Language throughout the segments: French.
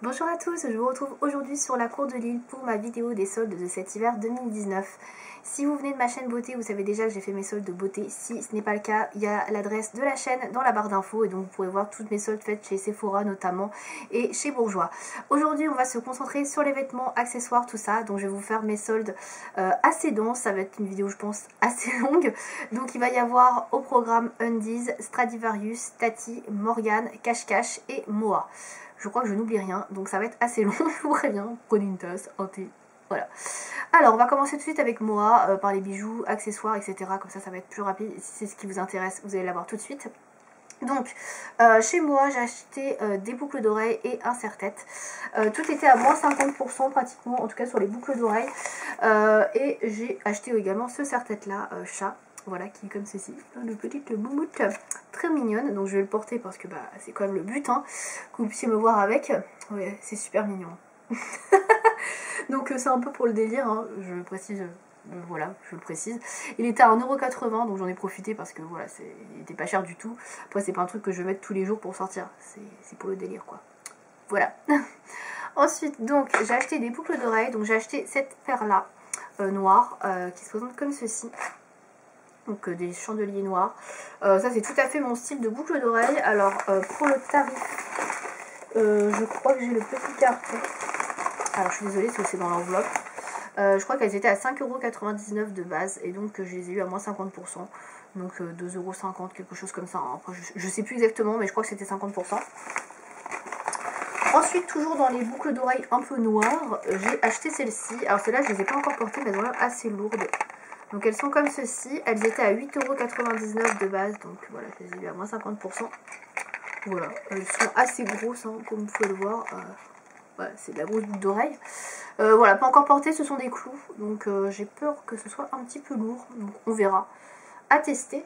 Bonjour à tous, je vous retrouve aujourd'hui sur la cour de Lille pour ma vidéo des soldes de cet hiver 2019. Si vous venez de ma chaîne beauté, vous savez déjà que j'ai fait mes soldes de beauté. Si ce n'est pas le cas, il y a l'adresse de la chaîne dans la barre d'infos et donc vous pourrez voir toutes mes soldes faites chez Sephora notamment et chez Bourjois. Aujourd'hui, on va se concentrer sur les vêtements, accessoires, tout ça. Donc je vais vous faire mes soldes assez denses. Ça va être une vidéo, je pense, assez longue. Donc il va y avoir au programme Undies, Stradivarius, Tati, Morgane, Cache Cache et Moa. Je crois que je n'oublie rien, donc ça va être assez long, je vous préviens. Prenez une tasse, un thé, voilà. Alors, on va commencer tout de suite avec Moa, par les bijoux, accessoires, etc. Comme ça va être plus rapide. Si c'est ce qui vous intéresse, vous allez l'avoir tout de suite. Donc, chez Moa, j'ai acheté des boucles d'oreilles et un serre-tête. Tout était à moins 50% pratiquement, en tout cas sur les boucles d'oreilles. Et j'ai acheté également ce serre-tête là, chat. Voilà, qui est comme ceci, une petite moumoute très mignonne. Donc je vais le porter parce que bah, c'est quand même le but, hein, que vous puissiez me voir avec. Ouais, c'est super mignon. Donc c'est un peu pour le délire, hein, je précise. Voilà, je le précise. Il était à 1,80 €, donc j'en ai profité parce que voilà, il était pas cher du tout. Après, c'est pas un truc que je vais mettre tous les jours pour sortir. C'est pour le délire, quoi. Voilà. Ensuite, donc, j'ai acheté des boucles d'oreilles. Donc j'ai acheté cette paire-là, noire, qui se présente comme ceci. Donc des chandeliers noirs. Ça c'est tout à fait mon style de boucle d'oreille. Alors pour le tarif, je crois que j'ai le petit carton. Alors je suis désolée si c'est dans l'enveloppe. Je crois qu'elles étaient à 5,99 € de base. Et donc je les ai eu à moins 50%. Donc 2,50 €, quelque chose comme ça. Après je sais plus exactement, mais je crois que c'était 50%. Ensuite, toujours dans les boucles d'oreilles un peu noires, j'ai acheté celle-ci. Alors celles-là je les ai pas encore portées, mais elles ont l'air assez lourdes. Donc elles sont comme ceci, elles étaient à 8,99 € de base, donc voilà, je les ai eu à moins 50%. Voilà, elles sont assez grosses, hein, comme vous pouvez le voir. Voilà, c'est de la grosse boucle d'oreille. Voilà, pas encore portées, ce sont des clous, donc j'ai peur que ce soit un petit peu lourd, donc on verra. À tester.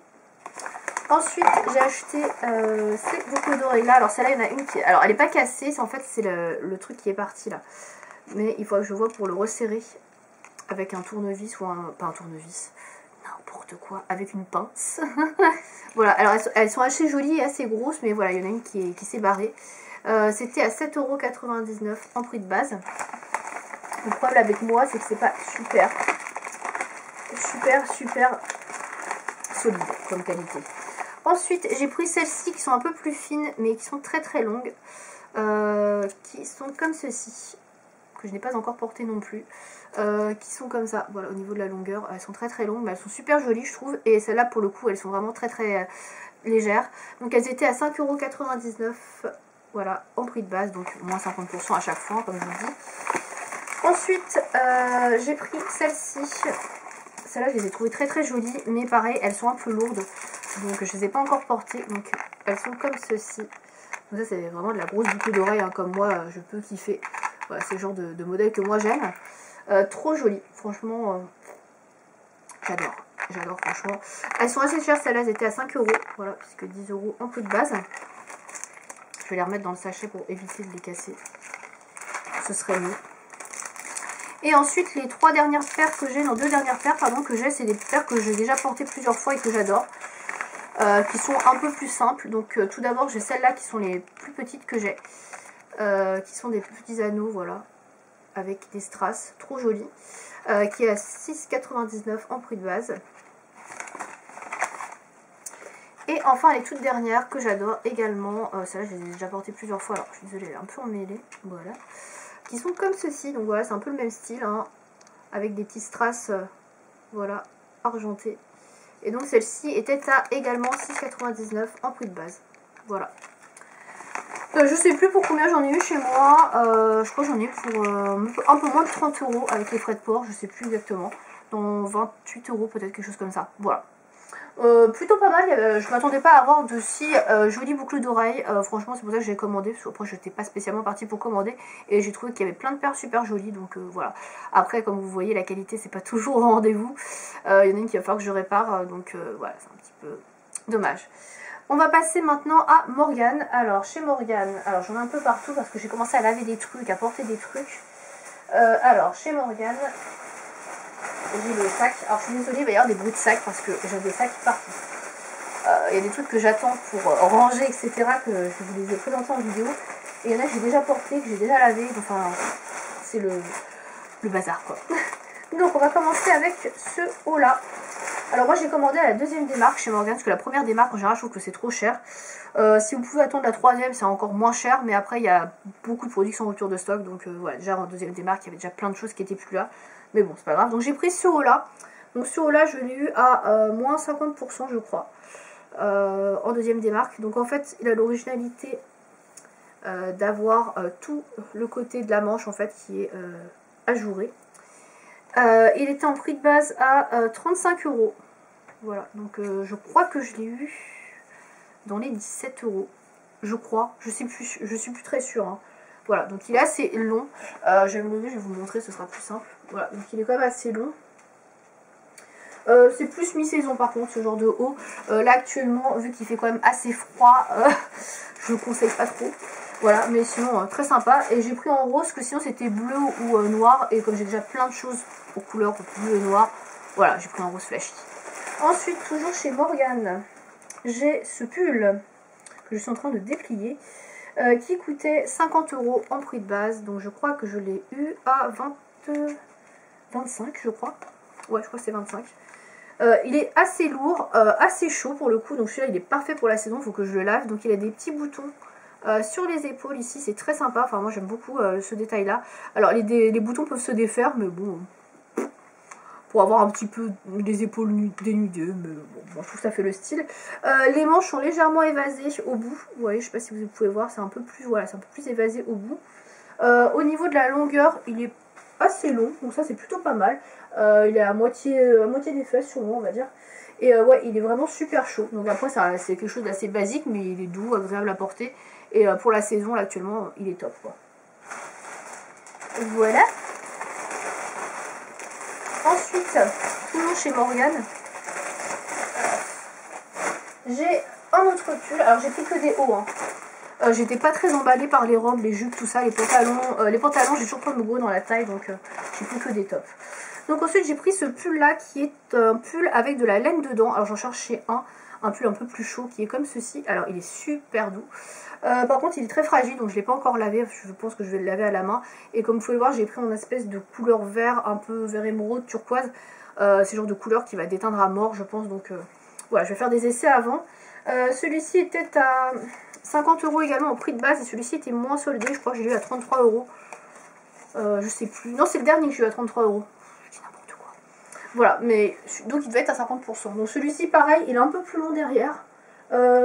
Ensuite, j'ai acheté ces boucles d'oreilles là. Alors celle-là, il y en a une qui... Alors elle n'est pas cassée, en fait c'est le truc qui est parti là. Mais il faut que je vois pour le resserrer. Avec un tournevis ou un... pas un tournevis, n'importe quoi, avec une pince. Voilà, alors elles sont assez jolies et assez grosses, mais voilà, il y en a une qui s'est barrée. C'était à 7,99 € en prix de base. Le problème avec moi, c'est que c'est pas super solide comme qualité. Ensuite, j'ai pris celles-ci qui sont un peu plus fines, mais qui sont très très longues. Qui sont comme ceci, que je n'ai pas encore porté non plus. Qui sont comme ça, voilà, au niveau de la longueur, elles sont très très longues, mais elles sont super jolies je trouve, et celles-là pour le coup elles sont vraiment très très légères. Donc elles étaient à 5,99 €, voilà, en prix de base, donc moins 50% à chaque fois comme je vous dis. Ensuite j'ai pris celle-ci, celles-là je les ai trouvées très très jolies, mais pareil elles sont un peu lourdes, donc je les ai pas encore portées, donc elles sont comme ceci. Donc ça c'est vraiment de la grosse boucle d'oreille, hein, comme moi je peux kiffer. Voilà, c'est le genre de modèle que moi j'aime. Trop jolies, franchement, j'adore franchement. Elles sont assez chères, celles-là, elles étaient à 5 €, voilà, puisque 10 € en prix de base. Je vais les remettre dans le sachet pour éviter de les casser, ce serait mieux. Et ensuite, les trois dernières paires que j'ai, non, deux dernières paires, pardon, que j'ai, c'est des paires que j'ai déjà portées plusieurs fois et que j'adore. Qui sont un peu plus simples, donc tout d'abord, j'ai celles-là qui sont les plus petites que j'ai. Qui sont des petits anneaux, voilà, avec des strass, trop jolis, qui est à 6,99 € en prix de base. Et enfin les toutes dernières que j'adore également, celle-là je les ai déjà portées plusieurs fois, alors je suis désolée, elle est un peu emmêlée, voilà, qui sont comme ceci, donc voilà, c'est un peu le même style, hein, avec des petits strass, voilà, argentés. Et donc celle-ci était à également 6,99 € en prix de base, voilà. Je sais plus pour combien j'en ai eu chez moi, je crois que j'en ai pour un peu moins de 30 € avec les frais de port, je sais plus exactement, dans 28 € peut-être, quelque chose comme ça, voilà. Plutôt pas mal, je m'attendais pas à avoir de si jolies boucles d'oreilles, franchement c'est pour ça que j'ai commandé, parce qu'après je n'étais pas spécialement partie pour commander, et j'ai trouvé qu'il y avait plein de paires super jolies, donc voilà. Après comme vous voyez la qualité c'est pas toujours au rendez-vous, il y en a une qui va falloir que je répare, donc voilà, c'est un petit peu dommage. On va passer maintenant à Morgane. Alors chez Morgane, alors j'en ai un peu partout parce que j'ai commencé à laver des trucs, à porter des trucs. Alors chez Morgane, j'ai le sac. Alors je suis désolée, il va y avoir des bruits de sac parce que j'ai des sacs partout. Il y a des trucs que j'attends pour ranger, etc. que je vous les ai présentés en vidéo. Et il y en a que j'ai déjà porté, que j'ai déjà lavé. Enfin, c'est le bazar quoi. Donc on va commencer avec ce haut là. Alors moi j'ai commandé à la deuxième démarque chez Morgan, parce que la première démarque en général je trouve que c'est trop cher. Si vous pouvez attendre la troisième c'est encore moins cher, mais après il y a beaucoup de produits qui sont en rupture de stock. Donc voilà, déjà en deuxième démarque il y avait déjà plein de choses qui étaient plus là. Mais bon c'est pas grave, donc j'ai pris ce haut là. Donc ce haut là je l'ai eu à moins 50% je crois, en deuxième démarque. Donc en fait il a l'originalité d'avoir tout le côté de la manche en fait qui est ajouré. Il était en prix de base à 35 €. Voilà, donc je crois que je l'ai eu dans les 17 €. Je crois, je suis plus très sûre. Hein. Voilà, donc il est assez long. Je vais me lever, je vais vous montrer, ce sera plus simple. Voilà, donc il est quand même assez long. C'est plus mi-saison par contre, ce genre de haut. Là actuellement, vu qu'il fait quand même assez froid, je ne le conseille pas trop. Voilà, mais sinon très sympa. Et j'ai pris en rose, parce que sinon c'était bleu ou noir. Et comme j'ai déjà plein de choses aux couleurs bleu et noir, voilà, j'ai pris en rose flashy. Ensuite, toujours chez Morgan, j'ai ce pull que je suis en train de déplier, qui coûtait 50 € en prix de base. Donc je crois que je l'ai eu à 25, je crois. Ouais, je crois que c'est 25. Il est assez lourd, assez chaud pour le coup. Donc celui-là, il est parfait pour la saison, il faut que je le lave. Donc il a des petits boutons sur les épaules ici, c'est très sympa. Enfin, moi j'aime beaucoup ce détail-là. Alors les boutons peuvent se défaire, mais bon... pour avoir un petit peu les épaules dénudées, mais bon, je trouve que ça fait le style. Les manches sont légèrement évasées au bout, vous voyez, je sais pas si vous pouvez voir, c'est un peu plus, voilà, c'est un peu plus évasé au bout. Au niveau de la longueur, il est assez long, donc ça c'est plutôt pas mal. Il est à moitié des fesses sur moi, on va dire. Et ouais, il est vraiment super chaud. Donc après, c'est quelque chose d'assez basique, mais il est doux, agréable à porter. Et pour la saison, là, actuellement, il est top, quoi. Voilà. Ensuite, toujours chez Morgan, j'ai un autre pull. Alors, j'ai pris que des hauts, hein. J'étais pas très emballée par les robes, les jupes, tout ça, les pantalons, j'ai toujours pas de gros dans la taille, donc j'ai pris que des tops. Donc ensuite j'ai pris ce pull là qui est un pull avec de la laine dedans. Alors j'en cherchais un pull un peu plus chaud qui est comme ceci. Alors il est super doux. Par contre il est très fragile, donc je l'ai pas encore lavé, je pense que je vais le laver à la main. Et comme vous pouvez le voir, j'ai pris en espèce de couleur vert, un peu vert émeraude, turquoise. C'est le genre de couleur qui va déteindre à mort je pense, donc voilà, je vais faire des essais avant. Celui-ci était à 50 € également au prix de base, et celui-ci était moins soldé, je crois que j'ai eu à 33 €. Je sais plus, non c'est le dernier que j'ai eu à 33 €. Je dis n'importe quoi. Voilà, mais donc il devait être à 50%. Donc celui-ci pareil, il est un peu plus long derrière.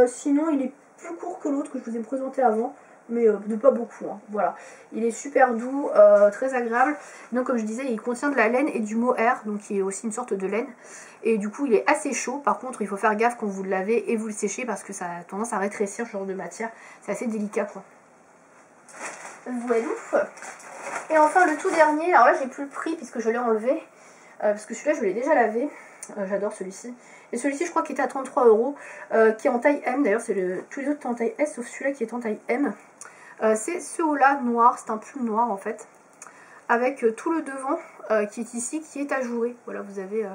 Sinon il est plus court que l'autre que je vous ai présenté avant, mais de pas beaucoup, hein. Voilà, il est super doux, très agréable. Donc comme je disais, il contient de la laine et du mohair, donc qui est aussi une sorte de laine. Et du coup il est assez chaud. Par contre il faut faire gaffe quand vous le lavez et vous le séchez, parce que ça a tendance à rétrécir ce genre de matière. C'est assez délicat quoi. Voilà. Et enfin le tout dernier, alors là j'ai plus le prix puisque je l'ai enlevé, parce que celui-là je l'ai déjà lavé. J'adore celui-ci. Et celui-ci je crois qu'il était à 33 €, qui est en taille M. D'ailleurs tous les autres sont en taille S sauf celui-là qui est en taille M. C'est ce haut-là noir, c'est un pull noir en fait, avec tout le devant qui est ici, qui est ajouré. Voilà, vous avez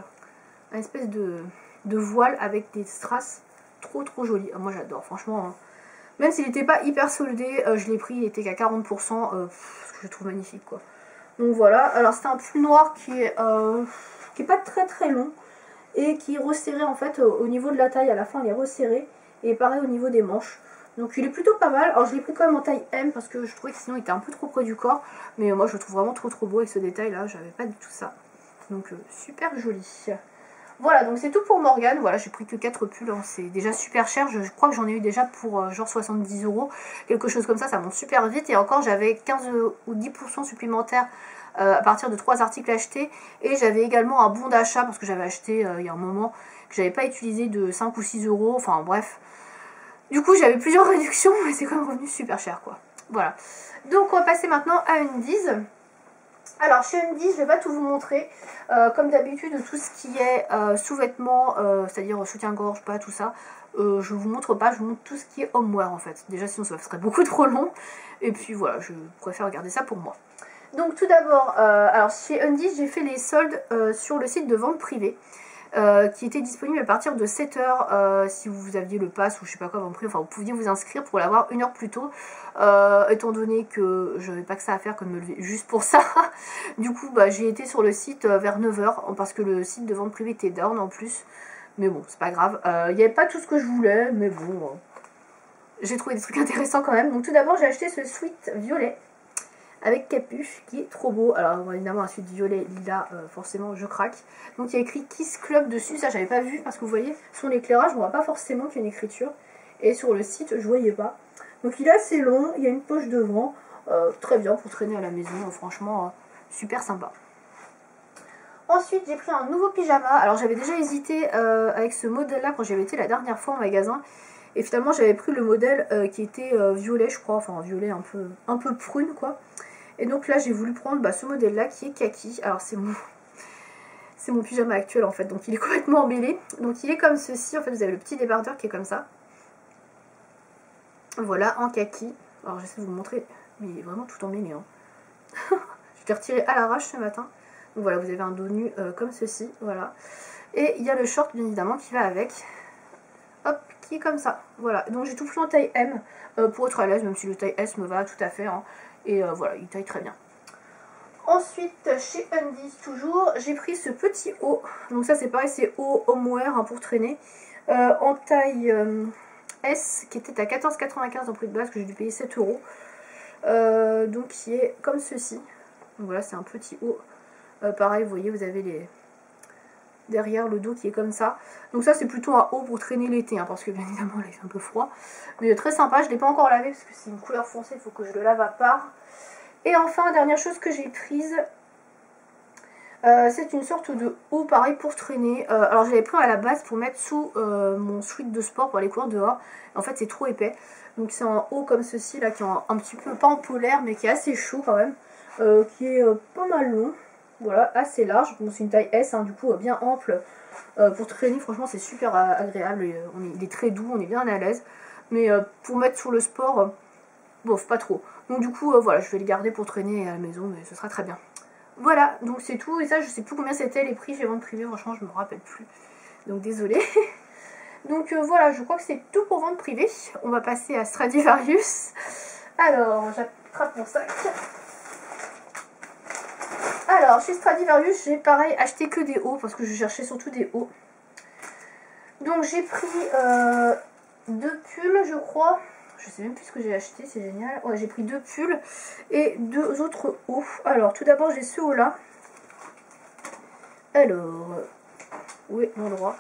une espèce de voile avec des strass, trop joli. Moi j'adore, franchement, hein. Même s'il n'était pas hyper soldé, je l'ai pris, il était qu'à 40%, parce que je le trouve magnifique quoi. Donc voilà, alors c'est un pull noir qui est pas très long, et qui est resserré en fait au niveau de la taille. À la fin il est resserré, et pareil au niveau des manches. Donc il est plutôt pas mal. Alors je l'ai pris quand même en taille M parce que je trouvais que sinon il était un peu trop près du corps. Mais moi je le trouve vraiment trop beau avec ce détail là, j'avais pas du tout ça. Donc super joli. Voilà, donc c'est tout pour Morgan. Voilà, j'ai pris que 4 pulls, hein. C'est déjà super cher. Je crois que j'en ai eu déjà pour genre 70 €. Quelque chose comme ça monte super vite. Et encore j'avais 15 ou 10% supplémentaires à partir de 3 articles achetés. Et j'avais également un bon d'achat parce que j'avais acheté il y a un moment que j'avais pas utilisé, de 5 ou 6 €. Enfin bref. Du coup j'avais plusieurs réductions, mais c'est quand même revenu super cher quoi. Voilà. Donc on va passer maintenant à Undies. Alors chez Undies, je vais pas tout vous montrer. Comme d'habitude, tout ce qui est sous-vêtements, c'est-à-dire soutien-gorge, pas tout ça, je vous montre pas, je vous montre tout ce qui est homeware en fait. Déjà sinon ça serait beaucoup trop long. Et puis voilà, je préfère regarder ça pour moi. Donc tout d'abord, alors chez Undies, j'ai fait les soldes sur le site de vente privée. qui était disponible à partir de 7h si vous aviez le pass ou je sais pas quoi, enfin vous pouviez vous inscrire pour l'avoir 1 heure plus tôt, étant donné que je n'avais pas que ça à faire que de me lever juste pour ça. Du coup bah, j'ai été sur le site vers 9h parce que le site de vente privée était down en plus, mais bon c'est pas grave, il n'y avait pas tout ce que je voulais, mais bon j'ai trouvé des trucs intéressants quand même. Donc tout d'abord j'ai acheté ce sweat violet avec capuche qui est trop beau. Alors évidemment un sweat violet lila, forcément je craque. Donc il y a écrit Kiss Club dessus, ça j'avais pas vu parce que vous voyez sur l'éclairage on voit pas forcément qu'il y a une écriture, et sur le site je voyais pas. Donc il est assez long, il y a une poche devant, très bien pour traîner à la maison, franchement super sympa. Ensuite j'ai pris un nouveau pyjama. Alors j'avais déjà hésité avec ce modèle là quand j'avais été la dernière fois en magasin, et finalement j'avais pris le modèle qui était violet je crois, enfin violet un peu prune quoi. Et donc là j'ai voulu prendre ce modèle là qui est kaki. Alors c'est mon pyjama actuel en fait, donc il est complètement embellé. Donc il est comme ceci, en fait vous avez le petit débardeur qui est comme ça. Voilà, en kaki. Alors j'essaie de vous montrer, mais il est vraiment tout emmêlé hein. Je l'ai retiré à l'arrache ce matin. Donc voilà, vous avez un dos nu comme ceci, voilà. Et il y a le short bien évidemment qui va avec. Hop, qui est comme ça, voilà. Donc j'ai tout pris en taille M pour être à l'aise, même si le taille S me va tout à fait hein. Et voilà, il taille très bien. Ensuite, chez Undies toujours, j'ai pris ce petit haut. Donc ça c'est pareil, c'est haut homeware hein, pour traîner. En taille S, qui était à 14,95 en prix de base, que j'ai dû payer 7 €. Donc qui est comme ceci. Donc voilà, c'est un petit haut. Pareil, vous voyez, vous avez derrière le dos qui est comme ça. Donc ça c'est plutôt un haut pour traîner l'été, hein, parce que bien évidemment là il fait un peu froid. Mais très sympa, je ne l'ai pas encore lavé parce que c'est une couleur foncée, il faut que je le lave à part. Et enfin, dernière chose que j'ai prise, c'est une sorte de haut pareil pour traîner. Alors je l'avais pris à la base pour mettre sous mon sweat de sport pour aller courir dehors. En fait c'est trop épais. Donc c'est un haut comme ceci là qui est un petit peu, pas en polaire mais qui est assez chaud quand même. Qui est pas mal long. Voilà, assez large. Bon, c'est une taille S hein, du coup bien ample. Pour traîner franchement c'est super agréable. Il est très doux, on est bien à l'aise. Mais pour mettre sur le sport, bof, pas trop. Donc du coup voilà, je vais le garder pour traîner à la maison, mais ce sera très bien. Voilà, donc c'est tout. Et ça je sais plus combien c'était les prix chez vente privée, franchement je me rappelle plus. Donc désolée. Donc voilà, je crois que c'est tout pour vente privée. On va passer à Stradivarius. Alors, j'attrape mon sac. Alors, chez Stradivarius, j'ai pareil acheté que des hauts, parce que je cherchais surtout des hauts. Donc j'ai pris 2 pulls, je crois. Je sais même plus ce que j'ai acheté, c'est génial. Ouais, j'ai pris 2 pulls et 2 autres hauts. Alors, tout d'abord, j'ai ce haut-là. Alors, où est l'endroit?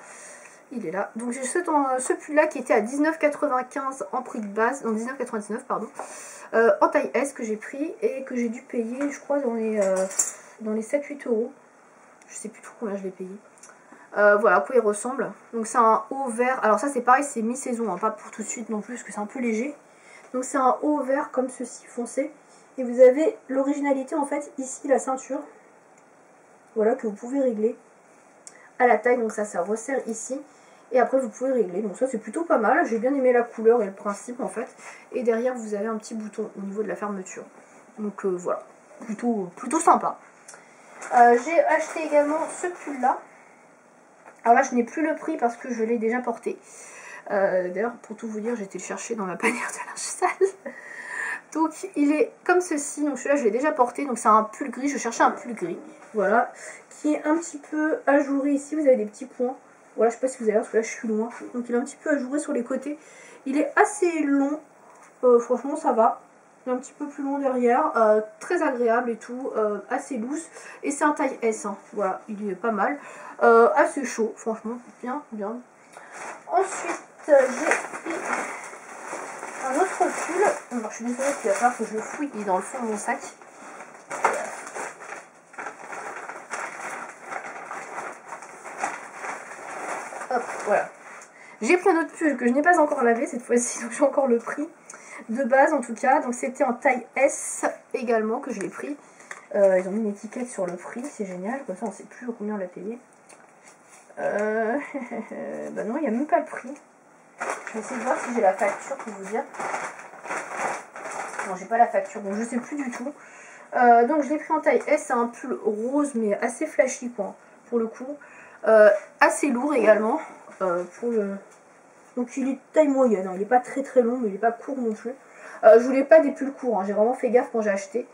Il est là. Donc j'ai ce pull-là qui était à 19,95 en prix de base. Non, 19,99, pardon. En taille S que j'ai pris et que j'ai dû payer, je crois, dans les 7-8 €. Je sais plus trop combien je l'ai payé. Voilà à quoi il ressemble. Donc c'est un haut vert. Alors ça c'est pareil, c'est mi-saison, hein, pas pour tout de suite non plus parce que c'est un peu léger. Donc c'est un haut vert comme ceci, foncé. Et vous avez l'originalité en fait ici, la ceinture. Voilà, que vous pouvez régler à la taille. Donc ça resserre ici. Et après vous pouvez régler. Donc ça c'est plutôt pas mal. J'ai bien aimé la couleur et le principe en fait. Et derrière vous avez un petit bouton au niveau de la fermeture. Donc voilà, plutôt sympa. J'ai acheté également ce pull là. Alors là je n'ai plus le prix parce que je l'ai déjà porté. D'ailleurs pour tout vous dire j'ai été le chercher dans ma panière de linge sale. Donc il est comme ceci, donc celui-là je l'ai déjà porté, donc c'est un pull gris, je cherchais un pull gris, voilà, qui est un petit peu ajouré ici, vous avez des petits points, voilà je sais pas si vous allez voir parce que là je suis loin, donc il est un petit peu ajouré sur les côtés, il est assez long, franchement ça va, il est un petit peu plus long derrière, très agréable et tout, assez loose, et c'est un taille S, hein. Voilà, il est pas mal, assez chaud, franchement, bien. Ensuite j'ai pris un autre pull. Alors, je suis désolée qu'il va falloir que je le fouille, il est dans le fond de mon sac. Hop, voilà. J'ai pris un autre pull que je n'ai pas encore lavé cette fois-ci, donc j'ai encore le prix de base en tout cas. Donc c'était en taille S également que je l'ai pris. Ils ont mis une étiquette sur le prix, c'est génial, comme ça on ne sait plus combien on l'a payé. Bah non, il n'y a même pas le prix. Je vais essayer de voir si j'ai la facture pour vous dire. Non, j'ai pas la facture, donc je sais plus du tout. Donc je l'ai pris en taille S, c'est un pull rose mais assez flashy quoi, pour le coup. Assez lourd également. Pour le... Donc il est de taille moyenne, hein. Il n'est pas très très long, mais il n'est pas court non plus. Je voulais pas des pulls courts, hein. J'ai vraiment fait gaffe quand j'ai acheté.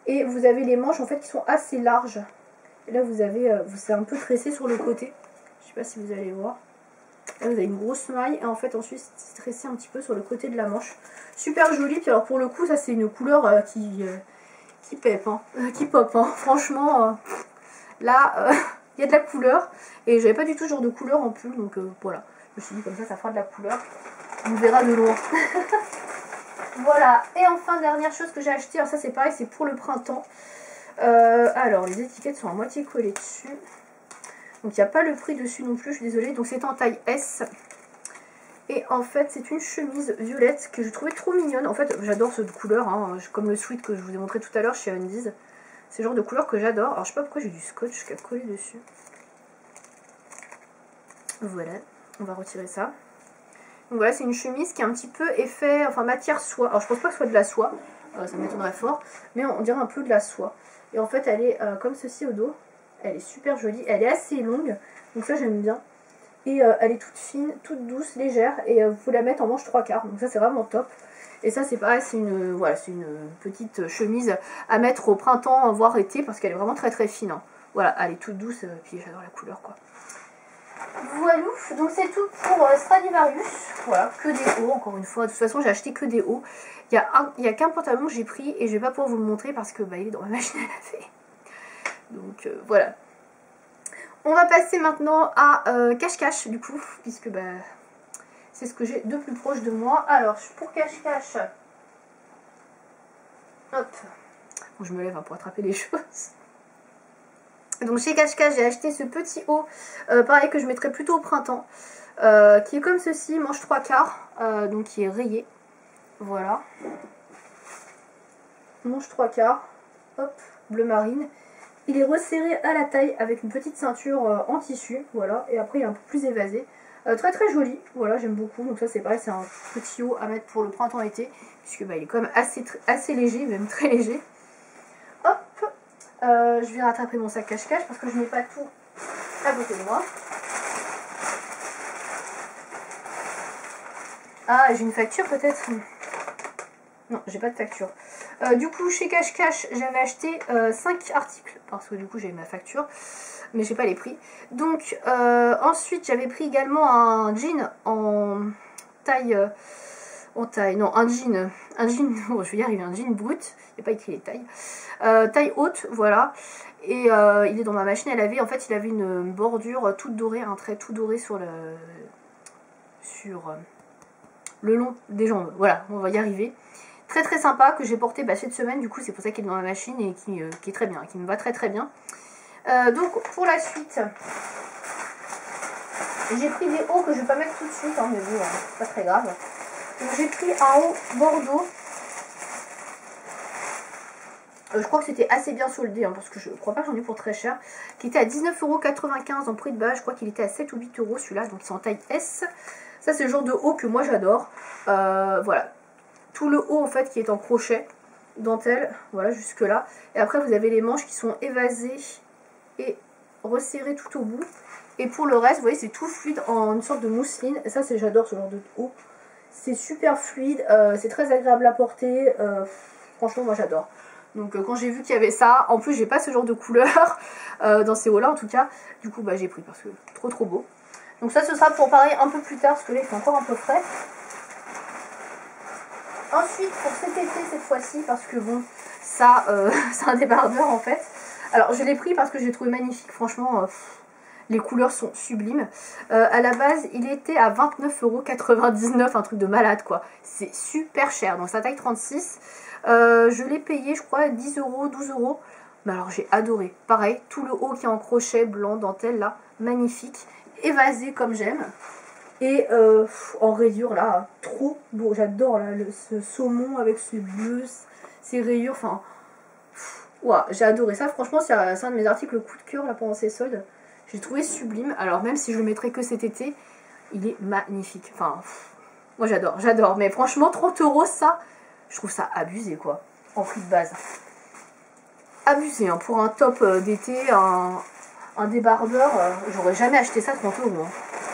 Et vous avez les manches en fait qui sont assez larges. Et là vous avez, c'est un peu tressé sur le côté. Je sais pas si vous allez voir. Là vous avez une grosse maille et en fait ensuite c'est tressé un petit peu sur le côté de la manche. Super joli. Puis alors pour le coup ça c'est une couleur qui pep, hein. Qui pop, hein. Franchement là il y a de la couleur. Et j'avais pas du tout ce genre de couleur en pull, donc voilà. Je me suis dit comme ça fera de la couleur. On verra de loin. Voilà. Et enfin dernière chose que j'ai acheté, alors ça c'est pareil, c'est pour le printemps. Alors les étiquettes sont à moitié collées dessus. Donc il n'y a pas le prix dessus non plus, je suis désolée. Donc c'est en taille S. Et en fait c'est une chemise violette que je trouvais trop mignonne. En fait j'adore cette couleur, hein, comme le sweat que je vous ai montré tout à l'heure chez Undies. C'est le genre de couleur que j'adore. Alors je sais pas pourquoi j'ai du scotch qui a collé dessus. Voilà, on va retirer ça. Donc voilà, c'est une chemise qui a un petit peu effet, enfin matière soie. Alors je pense pas que ce soit de la soie, ça m'étonnerait fort, mais on dirait un peu de la soie. Et en fait elle est comme ceci au dos. Elle est super jolie, elle est assez longue, donc ça j'aime bien. Et elle est toute fine, toute douce, légère, et vous pouvez la mettre en manche 3/4, donc ça c'est vraiment top. Et ça c'est pareil, c'est une, voilà, c'est une petite chemise à mettre au printemps, voire été, parce qu'elle est vraiment très très fine, hein. Voilà, elle est toute douce, puis j'adore la couleur quoi. Voilà, donc c'est tout pour Stradivarius. Voilà, que des hauts, encore une fois. De toute façon, j'ai acheté que des hauts. Il y a qu'un pantalon que j'ai pris et je vais pas pouvoir vous le montrer parce que bah, il est dans ma machine à laver. Donc voilà. On va passer maintenant à cache-cache du coup, puisque bah, c'est ce que j'ai de plus proche de moi. Alors, pour cache-cache, hop, bon, je me lève hein, pour attraper les choses. Donc chez Cache-Cache, j'ai acheté ce petit haut, pareil que je mettrai plutôt au printemps, qui est comme ceci, manche 3/4, donc qui est rayé. Voilà. Manche 3/4, hop, bleu marine. Il est resserré à la taille avec une petite ceinture en tissu, voilà, et après il est un peu plus évasé. Très très joli, voilà, j'aime beaucoup. Donc ça c'est pareil, c'est un petit haut à mettre pour le printemps-été, puisque bah, il est quand même assez léger, même très léger. Hop. Je vais rattraper mon sac cache-cache parce que je n'ai pas tout à côté de moi. Ah, j'ai une facture peut-être? Non, j'ai pas de facture. Du coup, chez Cache-Cache, j'avais acheté 5 articles parce que du coup, j'ai ma facture, mais j'ai pas les prix. Donc, ensuite, j'avais pris également un jean en taille... non, un jean, oh, je vais y arriver, un jean brut, il n'y a pas écrit les tailles, taille haute, voilà, et il est dans ma machine à laver. En fait il avait une bordure toute dorée, un trait tout doré sur le long des jambes, voilà, on va y arriver. Très très sympa, que j'ai porté cette semaine, du coup c'est pour ça qu'il est dans ma machine et qui est très bien, qui me va très très bien. Donc pour la suite, j'ai pris des hauts que je vais pas mettre tout de suite, hein, mais bon, c'est pas très grave. J'ai pris un haut bordeaux. Je crois que c'était assez bien soldé, hein, parce que je crois pas que j'en ai pour très cher. Qui était à 19,95 € en prix de base. Je crois qu'il était à 7 ou 8 € celui-là, donc c'est en taille S. Ça c'est le genre de haut que moi j'adore. Voilà. Tout le haut en fait qui est en crochet, dentelle, voilà jusque là. Et après vous avez les manches qui sont évasées et resserrées tout au bout. Et pour le reste, vous voyez, c'est tout fluide en une sorte de mousseline. Et ça, j'adore ce genre de haut. C'est super fluide, c'est très agréable à porter, franchement moi j'adore. Donc quand j'ai vu qu'il y avait ça, en plus j'ai pas ce genre de couleur dans ces hauts là en tout cas, du coup bah j'ai pris parce que trop beau. Donc ça ce sera pour pareil un peu plus tard parce que là il fait encore un peu frais. Ensuite pour cet été cette fois-ci, parce que bon ça c'est un débardeur en fait. Alors je l'ai pris parce que je l'ai trouvé magnifique, franchement les couleurs sont sublimes. À la base, il était à 29,99 €, un truc de malade quoi. C'est super cher, donc sa taille 36. Je l'ai payé, je crois, 10 €, 12 €. Mais alors j'ai adoré. Pareil, tout le haut qui est en crochet blanc, dentelle là, magnifique. Évasé comme j'aime. Et en rayures là, trop beau. J'adore là, ce saumon avec ce bleu, ces rayures, enfin... Wow, j'ai adoré ça, franchement c'est un de mes articles coup de cœur là pendant ces soldes. J'ai trouvé sublime, alors même si je le mettrai que cet été, il est magnifique. Enfin, moi j'adore, mais franchement 30 € ça, je trouve ça abusé quoi, en prix de base. Abusé, hein, pour un top d'été, un débardeur, j'aurais jamais acheté ça 30 €. Hein.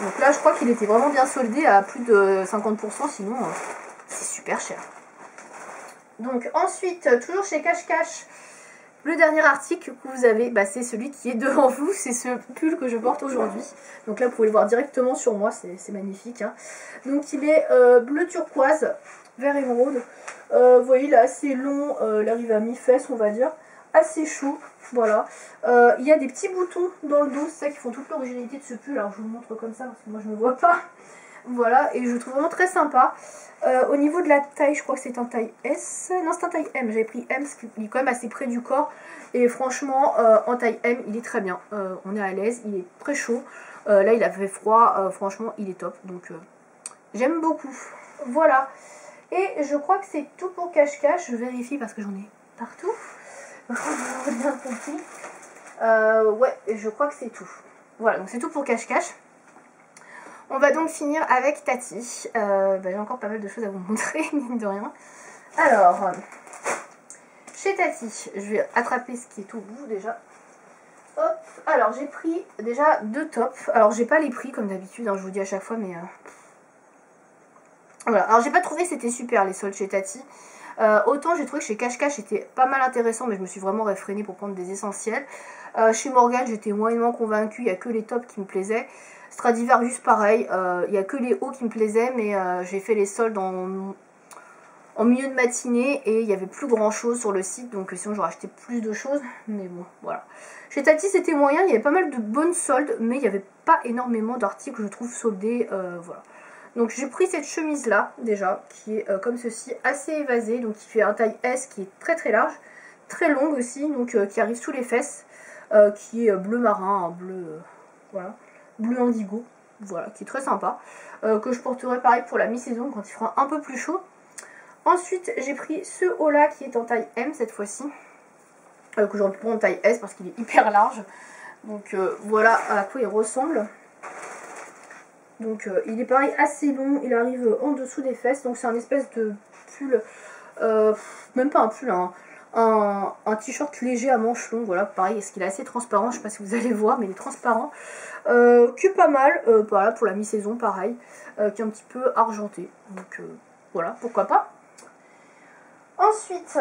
Donc là, je crois qu'il était vraiment bien soldé à plus de 50%, sinon c'est super cher. Donc ensuite, toujours chez Cash Cash, le dernier article que vous avez, bah, c'est celui qui est devant vous, c'est ce pull que je porte aujourd'hui. Donc là, vous pouvez le voir directement sur moi, c'est magnifique. Hein. Donc il est bleu turquoise, vert émeraude. Vous voyez, il est assez long, il arrive à mi-fesse, on va dire. Assez chaud, voilà. Il y a des petits boutons dans le dos, c'est ça qui font toute l'originalité de ce pull. Alors je vous le montre comme ça, parce que moi je ne me vois pas. Voilà, et je le trouve vraiment très sympa. Au niveau de la taille, je crois que c'est en taille S. Non, c'est en taille M. J'avais pris M, parce qu'il est quand même assez près du corps. Et franchement, en taille M, il est très bien. On est à l'aise, il est très chaud. Là, il a fait froid. Franchement, il est top. Donc, j'aime beaucoup. Voilà. Et je crois que c'est tout pour Cash Cash. Je vérifie parce que j'en ai partout. Vous bien compris. Ouais, je crois que c'est tout. Voilà, donc c'est tout pour Cash Cash. On va donc finir avec Tati. Bah, j'ai encore pas mal de choses à vous montrer, mine de rien. Alors, chez Tati, je vais attraper ce qui est au bout déjà. Hop, alors j'ai pris déjà 2 tops. Alors j'ai pas les prix comme d'habitude, hein, je vous dis à chaque fois, mais... Voilà, alors j'ai pas trouvé que c'était super les soldes chez Tati. Autant j'ai trouvé que chez Cash Cash c'était pas mal intéressant, mais je me suis vraiment réfrénée pour prendre des essentiels. Chez Morgan j'étais moyennement convaincue, il n'y a que les tops qui me plaisaient. Stradivarius pareil, il n'y a que les hauts qui me plaisaient, mais j'ai fait les soldes en milieu de matinée et il n'y avait plus grand chose sur le site, donc sinon j'aurais acheté plus de choses, mais bon voilà. Chez Tati c'était moyen, il y avait pas mal de bonnes soldes, mais il n'y avait pas énormément d'articles je trouve soldés, voilà. Donc j'ai pris cette chemise là déjà, qui est comme ceci, assez évasée, donc qui fait un taille S qui est très très large, très longue aussi, donc qui arrive sous les fesses, qui est bleu marin, hein, bleu, voilà, bleu indigo, voilà, qui est très sympa, que je porterai pareil pour la mi-saison quand il fera un peu plus chaud. Ensuite j'ai pris ce haut là qui est en taille M cette fois-ci, que j'aurais pu prendre en taille S parce qu'il est hyper large, donc voilà à quoi il ressemble. Donc il est pareil assez long, il arrive en dessous des fesses, donc c'est un espèce de pull, même pas un pull, hein, un t-shirt léger à manches longues, voilà, pareil, est-ce qu'il est assez transparent, je sais pas si vous allez voir, mais il est transparent, qui est pas mal, voilà, pour la mi-saison, pareil, qui est un petit peu argenté, donc voilà, pourquoi pas. Ensuite,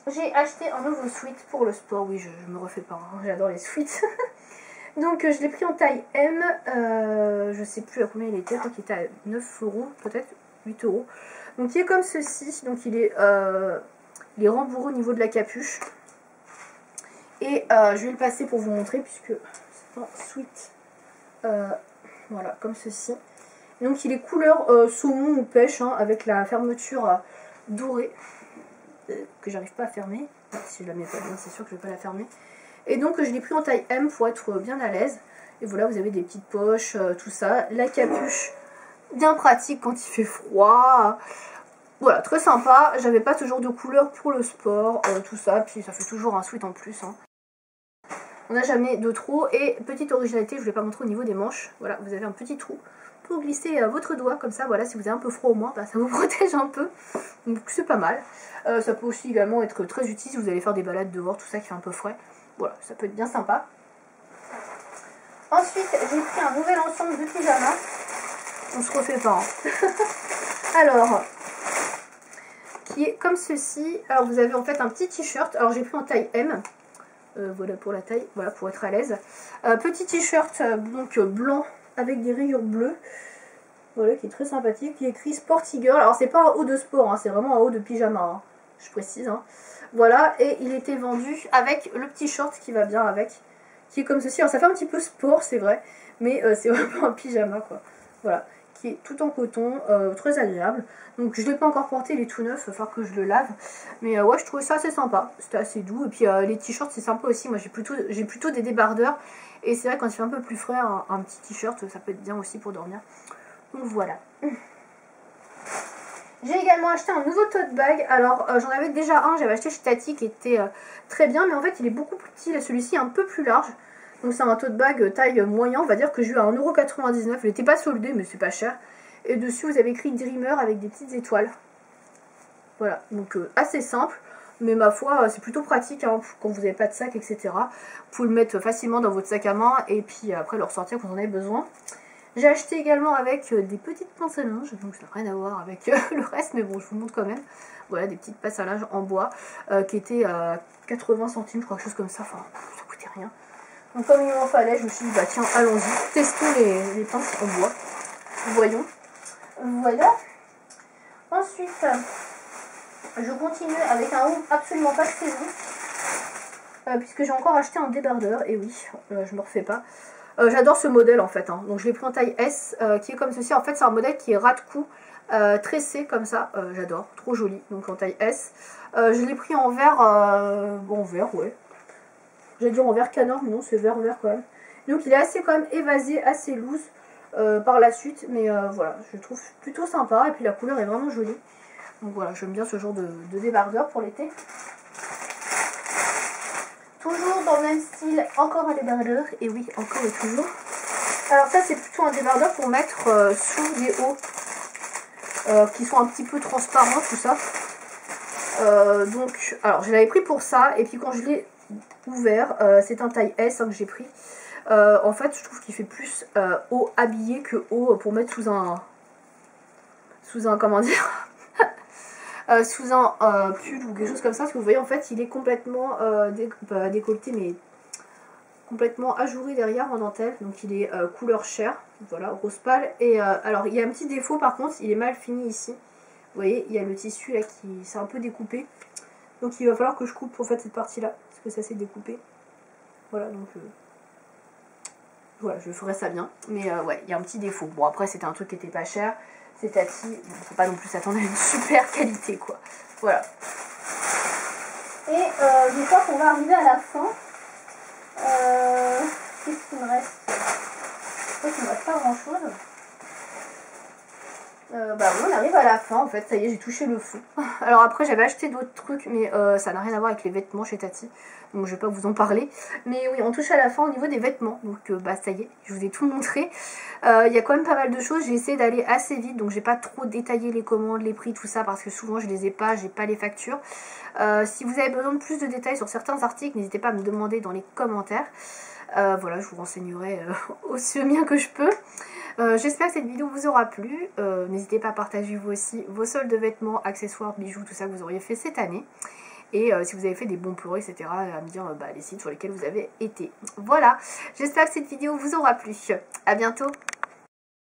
j'ai acheté un nouveau sweat pour le sport, oui, je me refais pas, hein, j'adore les sweats. Donc je l'ai pris en taille M, je sais plus à combien il était, je crois qu'il était à 9 € peut-être, 8 €. Donc il est comme ceci, donc il est rembourré au niveau de la capuche. Et je vais le passer pour vous montrer puisque c'est un sweat, voilà, comme ceci. Donc il est couleur saumon ou pêche, hein, avec la fermeture dorée, que j'arrive pas à fermer. Si je la mets pas bien, c'est sûr que je vais pas la fermer. Et donc je l'ai pris en taille M pour être bien à l'aise. Et voilà, vous avez des petites poches, tout ça. La capuche, bien pratique quand il fait froid. Voilà, très sympa. J'avais pas toujours de couleur pour le sport, tout ça. Puis ça fait toujours un sweat en plus. Hein. On n'a jamais de trop. Et petite originalité, je ne vous l'ai pas montré au niveau des manches. Voilà, vous avez un petit trou pour glisser votre doigt comme ça. Voilà, si vous avez un peu froid au moins, bah, ça vous protège un peu. Donc c'est pas mal. Ça peut aussi également être très utile si vous allez faire des balades dehors, tout ça qui fait un peu frais. Voilà, ça peut être bien sympa. Ensuite, j'ai pris un nouvel ensemble de pyjamas. On se refait pas. Hein. Alors, qui est comme ceci. Alors, vous avez en fait un petit t-shirt. Alors, j'ai pris en taille M. Voilà pour la taille, voilà pour être à l'aise. Petit t-shirt donc blanc avec des rayures bleues. Voilà, qui est très sympathique. Qui est écrit Sporty Girl. Alors, c'est pas un haut de sport, hein, c'est vraiment un haut de pyjama. Hein, je précise. Hein. Voilà, et il était vendu avec le petit short qui va bien avec, qui est comme ceci. Alors ça fait un petit peu sport, c'est vrai, mais c'est vraiment un pyjama, quoi. Voilà, qui est tout en coton, très agréable. Donc je ne l'ai pas encore porté, il est tout neuf, il va falloir que je le lave. Mais ouais, je trouvais ça assez sympa, c'était assez doux. Et puis les t-shirts, c'est sympa aussi. Moi, j'ai plutôt des débardeurs. Et c'est vrai, quand il fait un peu plus frais, un petit t-shirt, ça peut être bien aussi pour dormir. Donc voilà. J'ai également acheté un nouveau tote bag. Alors j'en avais déjà un, j'avais acheté chez Tati qui était très bien, mais en fait il est beaucoup plus petit. Celui-ci est un peu plus large. Donc c'est un tote bag taille moyen, on va dire que j'ai eu à 1,99 €. Il n'était pas soldé, mais c'est pas cher. Et dessus vous avez écrit Dreamer avec des petites étoiles. Voilà, donc assez simple. Mais ma foi, c'est plutôt pratique hein, quand vous n'avez pas de sac, etc. Vous pouvez le mettre facilement dans votre sac à main et puis après le ressortir quand vous en avez besoin. J'ai acheté également avec des petites pinces à linge, donc ça n'a rien à voir avec le reste, mais bon, je vous montre quand même. Voilà, des petites pinces à linge en bois qui étaient à 80 centimes, je crois, quelque chose comme ça. Enfin, ça coûtait rien. Donc comme il m'en fallait, je me suis dit, bah tiens, allons-y, testons les pinces en bois. Voyons. Voilà. Ensuite, je continue avec un haut absolument pas de saison. Puisque j'ai encore acheté un débardeur, et oui, je me refais pas. J'adore ce modèle en fait, hein. Donc je l'ai pris en taille S, qui est comme ceci. En fait, c'est un modèle qui est ras de cou, tressé comme ça. J'adore, trop joli. Donc en taille S. Je l'ai pris en vert, bon, en vert, ouais. J'allais dire en vert canard, mais non, c'est vert quand même. Donc il est assez quand même évasé, assez loose par la suite. Mais voilà, je le trouve plutôt sympa. Et puis la couleur est vraiment jolie. Donc voilà, j'aime bien ce genre de débardeur pour l'été. Toujours dans le même style, encore un débardeur. Et oui, encore et toujours. Alors ça, c'est plutôt un débardeur pour mettre sous des hauts qui sont un petit peu transparents, tout ça. Donc, alors je l'avais pris pour ça. Et puis quand je l'ai ouvert, c'est un taille S hein, que j'ai pris. En fait, je trouve qu'il fait plus haut habillé que haut pour mettre sous un comment dire sous un pull ou quelque chose comme ça, parce que vous voyez en fait il est complètement décolleté mais complètement ajouré derrière en dentelle, donc il est couleur chair, voilà, rose pâle. Et alors il y a un petit défaut par contre, il est mal fini ici, vous voyez il y a le tissu là qui s'est un peu découpé, donc il va falloir que je coupe en fait cette partie là, parce que ça s'est découpé, voilà, donc voilà, je ferai ça bien, mais ouais, il y a un petit défaut. Bon après c'était un truc qui était pas cher, c'est Tati, bon, faut pas non plus s'attendre à une super qualité quoi. Voilà. Et je crois qu'on va arriver à la fin. Qu'est-ce qu'il me reste? Je crois qu'il me reste pas grand chose. Bah oui, on arrive à la fin en fait, ça y est, j'ai touché le fond. Alors après j'avais acheté d'autres trucs, mais ça n'a rien à voir avec les vêtements chez Tati, donc je vais pas vous en parler. Mais oui, on touche à la fin au niveau des vêtements, donc bah ça y est, je vous ai tout montré. Il y a quand même pas mal de choses, j'ai essayé d'aller assez vite, donc j'ai pas trop détaillé les commandes, les prix, tout ça, parce que souvent je les ai pas, j'ai pas les factures. Si vous avez besoin de plus de détails sur certains articles, n'hésitez pas à me demander dans les commentaires. Voilà, je vous renseignerai aussi bien que je peux. J'espère que cette vidéo vous aura plu. N'hésitez pas à partager vous aussi vos soldes de vêtements, accessoires, bijoux, tout ça que vous auriez fait cette année. Et si vous avez fait des bons plans, etc., à me dire les sites sur lesquels vous avez été. Voilà, j'espère que cette vidéo vous aura plu. À bientôt.